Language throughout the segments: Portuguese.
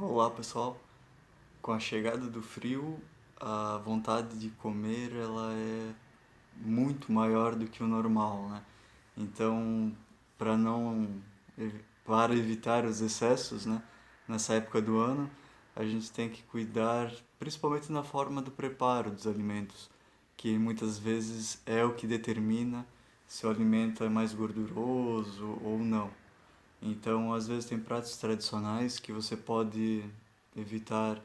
Olá pessoal, com a chegada do frio, a vontade de comer ela é muito maior do que o normal, né? Então, para não para evitar os excessos, né, nessa época do ano, a gente tem que cuidar, principalmente na forma do preparo dos alimentos, que muitas vezes é o que determina se o alimento é mais gorduroso ou não. Então, às vezes tem pratos tradicionais que você pode evitar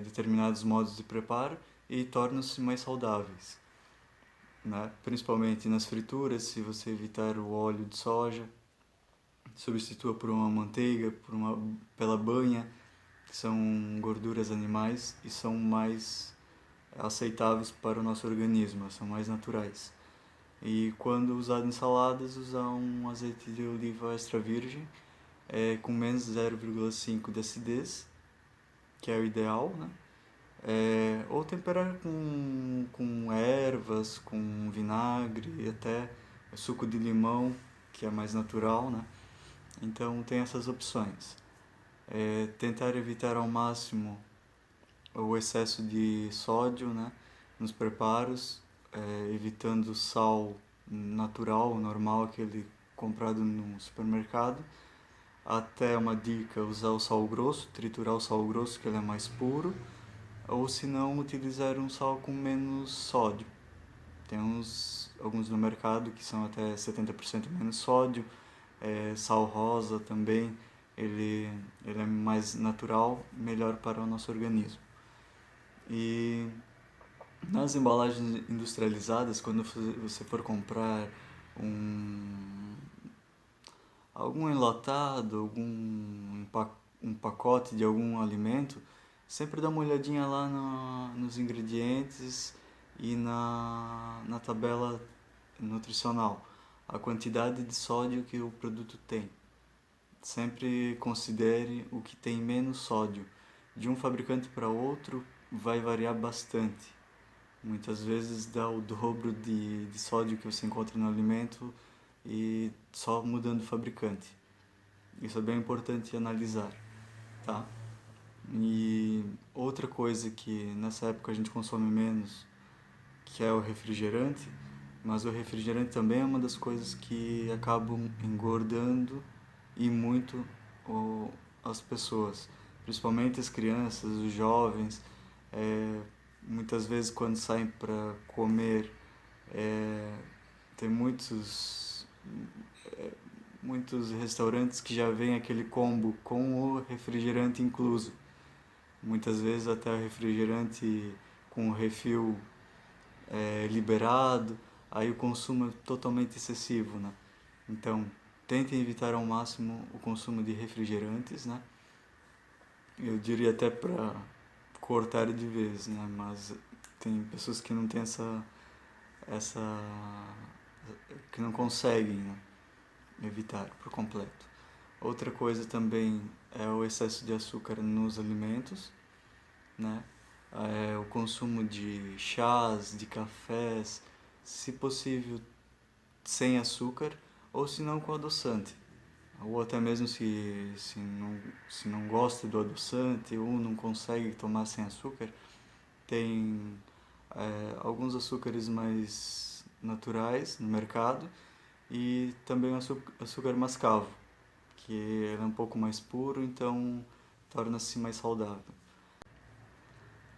determinados modos de preparo e tornam-se mais saudáveis, né? Principalmente nas frituras, se você evitar o óleo de soja, substitua por uma manteiga, pela banha, que são gorduras animais e são mais aceitáveis para o nosso organismo, são mais naturais. E quando usado em saladas, usar um azeite de oliva extra virgem, com menos 0,5 de acidez, que é o ideal, né? Ou temperar com ervas, com vinagre, e até suco de limão, que é mais natural, né? Então tem essas opções. Tentar evitar ao máximo o excesso de sódio, né, nos preparos, evitando o sal natural, normal, aquele comprado no supermercado. Até uma dica, usar o sal grosso, triturar o sal grosso, que ele é mais puro, ou se não, utilizar um sal com menos sódio. Tem alguns no mercado que são até 70% menos sódio, sal rosa também, ele é mais natural, melhor para o nosso organismo. E nas embalagens industrializadas, quando você for comprar um, algum enlatado, um pacote de algum alimento, sempre dá uma olhadinha lá nos ingredientes e na tabela nutricional, a quantidade de sódio que o produto tem. Sempre considere o que tem menos sódio. De um fabricante para outro vai variar bastante. Muitas vezes dá o dobro de sódio que você encontra no alimento e só mudando o fabricante. Isso é bem importante analisar, tá? E outra coisa que nessa época a gente consome menos, que é o refrigerante, mas o refrigerante também é uma das coisas que acabam engordando e muito as pessoas, principalmente as crianças, os jovens. É, Muitas vezes quando saem para comer, é, tem muitos restaurantes que já vem aquele combo com o refrigerante incluso. Muitas vezes até o refrigerante com o refil liberado, aí o consumo é totalmente excessivo, né? Então, tentem evitar ao máximo o consumo de refrigerantes, né? Eu diria até para cortar de vez, né? Mas tem pessoas que não têm essa que não conseguem, né, evitar por completo. Outra coisa também é o excesso de açúcar nos alimentos, né? O consumo de chás, de cafés, se possível sem açúcar ou se não com adoçante. Ou até mesmo se não gosta do adoçante ou não consegue tomar sem açúcar, tem alguns açúcares mais naturais no mercado e também o açúcar mascavo, que é um pouco mais puro, então torna-se mais saudável.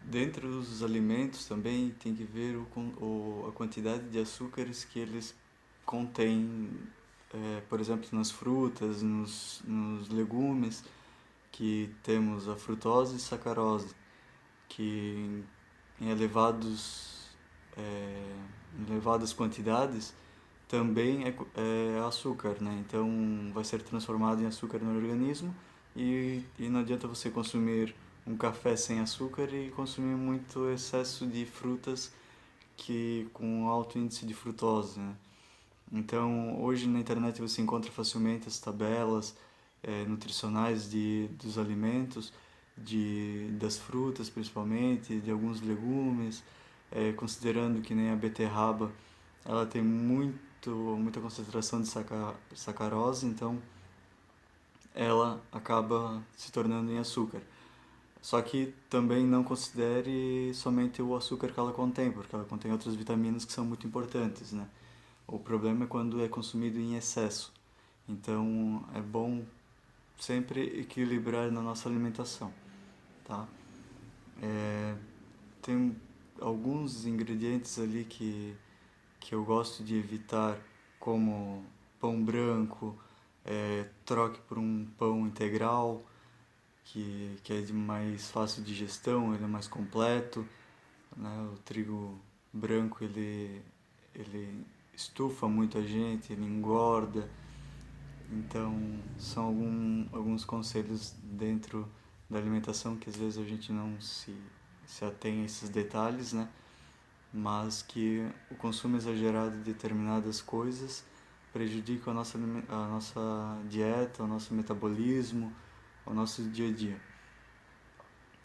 Dentre os alimentos também tem que ver a quantidade de açúcares que eles contêm, por exemplo, nas frutas, nos legumes, que temos a frutose e sacarose, que em em elevadas quantidades também é açúcar, né? Então vai ser transformado em açúcar no organismo e não adianta você consumir um café sem açúcar e consumir muito excesso de frutas que com alto índice de frutose, né? Então hoje na internet você encontra facilmente as tabelas nutricionais dos alimentos, das frutas principalmente, de alguns legumes, considerando que nem a beterraba ela tem muita concentração de sacarose, então ela acaba se tornando em açúcar. Só que também não considere somente o açúcar que ela contém, porque ela contém outras vitaminas que são muito importantes, né? O problema é quando é consumido em excesso. Então é bom sempre equilibrar na nossa alimentação, tá? Tem alguns ingredientes ali que eu gosto de evitar, como pão branco, troque por um pão integral, que é de mais fácil digestão, ele é mais completo, né? O trigo branco ele estufa muito a gente, ele engorda, então são alguns conselhos dentro da alimentação que às vezes a gente não se atém a esses detalhes, né? Mas que o consumo exagerado de determinadas coisas prejudica a nossa dieta, o nosso metabolismo, o nosso dia a dia.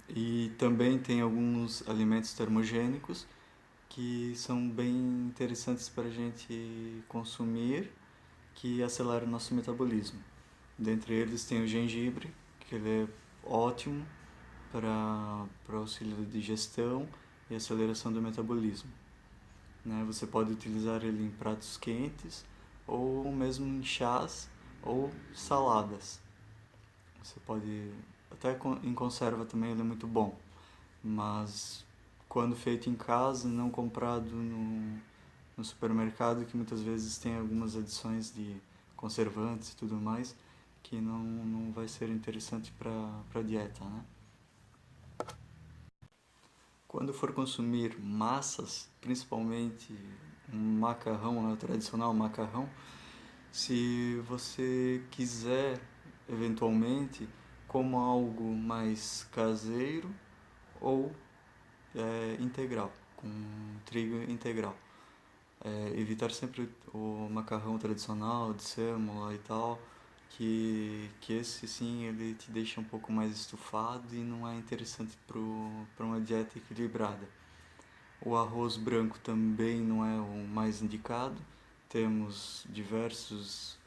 E também tem alguns alimentos termogênicos que são bem interessantes para a gente consumir, que aceleram o nosso metabolismo. Dentre eles tem o gengibre, que ele é ótimo para auxílio da digestão e aceleração do metabolismo, né? Você pode utilizar ele em pratos quentes ou mesmo em chás ou saladas. Você pode até em conserva também, ele é muito bom, mas quando feito em casa, não comprado no supermercado, que muitas vezes tem algumas adições de conservantes e tudo mais, que não vai ser interessante para a dieta, né? Quando for consumir massas, principalmente um macarrão, né, o tradicional macarrão, se você quiser eventualmente como algo mais caseiro ou integral, com trigo integral. Evitar sempre o macarrão tradicional de sêmola e tal, que esse sim ele te deixa um pouco mais estufado e não é interessante para uma dieta equilibrada. O arroz branco também não é o mais indicado. Temos diversos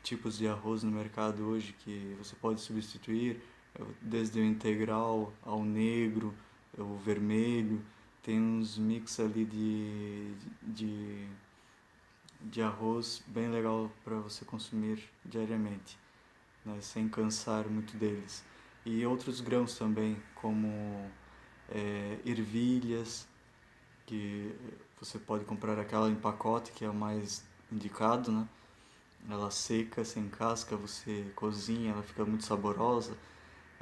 tipos de arroz no mercado hoje que você pode substituir, desde o integral ao negro, o vermelho. Tem uns mix ali de arroz bem legal para você consumir diariamente, né, sem cansar muito deles. E outros grãos também, como ervilhas, que você pode comprar aquela em pacote, que é o mais indicado, né? Ela seca, sem casca, você cozinha, ela fica muito saborosa.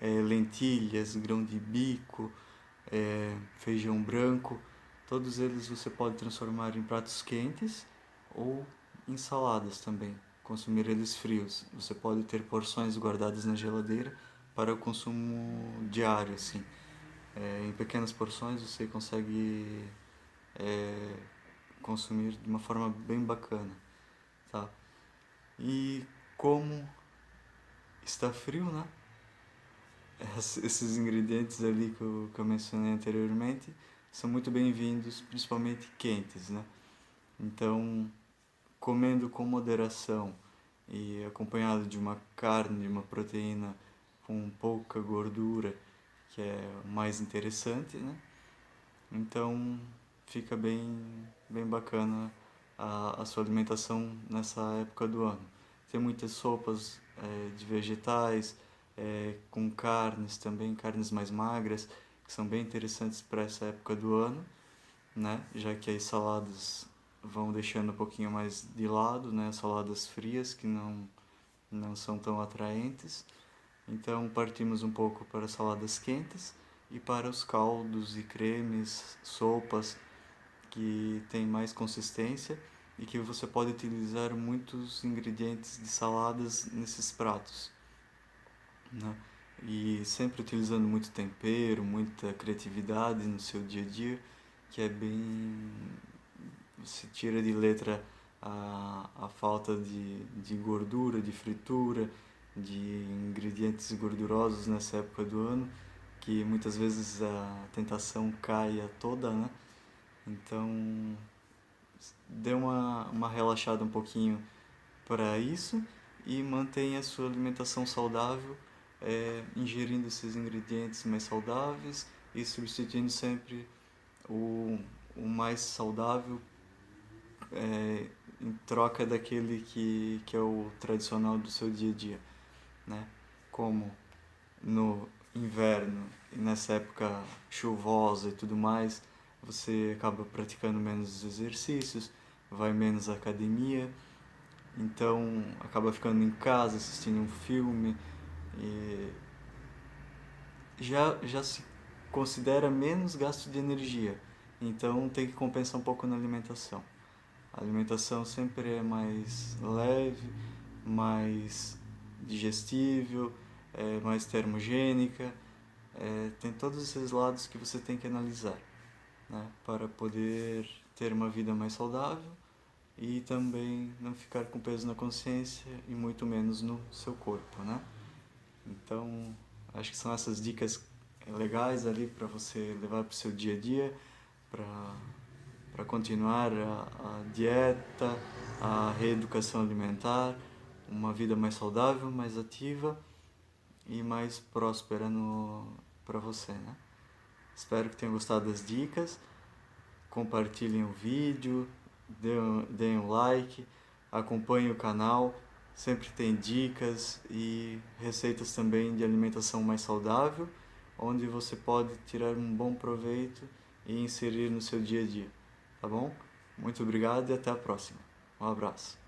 Lentilhas, grão de bico, feijão branco, todos eles você pode transformar em pratos quentes ou em saladas também, consumir eles frios. Você pode ter porções guardadas na geladeira para o consumo diário, assim. Em pequenas porções você consegue consumir de uma forma bem bacana, tá? E como está frio, né? Esses ingredientes ali que eu mencionei anteriormente são muito bem-vindos, principalmente quentes, né? Então, comendo com moderação e acompanhado de uma carne, de uma proteína com pouca gordura, que é o mais interessante, né? Então, fica bem bacana a sua alimentação nessa época do ano. Tem muitas sopas de vegetais, com carnes também, carnes mais magras, que são bem interessantes para essa época do ano, né? Já que as saladas vão deixando um pouquinho mais de lado, né? Saladas frias que não são tão atraentes. Então partimos um pouco para saladas quentes e para os caldos e cremes, sopas que têm mais consistência e que você pode utilizar muitos ingredientes de saladas nesses pratos, né? E sempre utilizando muito tempero, muita criatividade no seu dia a dia, que é bem. Você tira de letra a falta de gordura, de fritura, de ingredientes gordurosos nessa época do ano, que muitas vezes a tentação cai a toda, né? Então, dê uma relaxada um pouquinho para isso e mantenha a sua alimentação saudável, ingerindo esses ingredientes mais saudáveis e substituindo sempre o mais saudável em troca daquele que é o tradicional do seu dia a dia, né? Como no inverno e nessa época chuvosa e tudo mais, você acaba praticando menos exercícios, vai menos à academia, então acaba ficando em casa assistindo um filme e já se considera menos gasto de energia, então tem que compensar um pouco na alimentação. A alimentação sempre é mais leve, mais digestível, mais termogênica, tem todos esses lados que você tem que analisar, né, para poder ter uma vida mais saudável e também não ficar com peso na consciência e muito menos no seu corpo, né? Então, acho que são essas dicas legais ali para você levar para o seu dia a dia, para continuar a dieta, a reeducação alimentar, uma vida mais saudável, mais ativa e mais próspera para você, né? Espero que tenham gostado das dicas. Compartilhem o vídeo, deem um like, acompanhem o canal. Sempre tem dicas e receitas também de alimentação mais saudável, onde você pode tirar um bom proveito e inserir no seu dia a dia. Tá bom? Muito obrigado e até a próxima. Um abraço.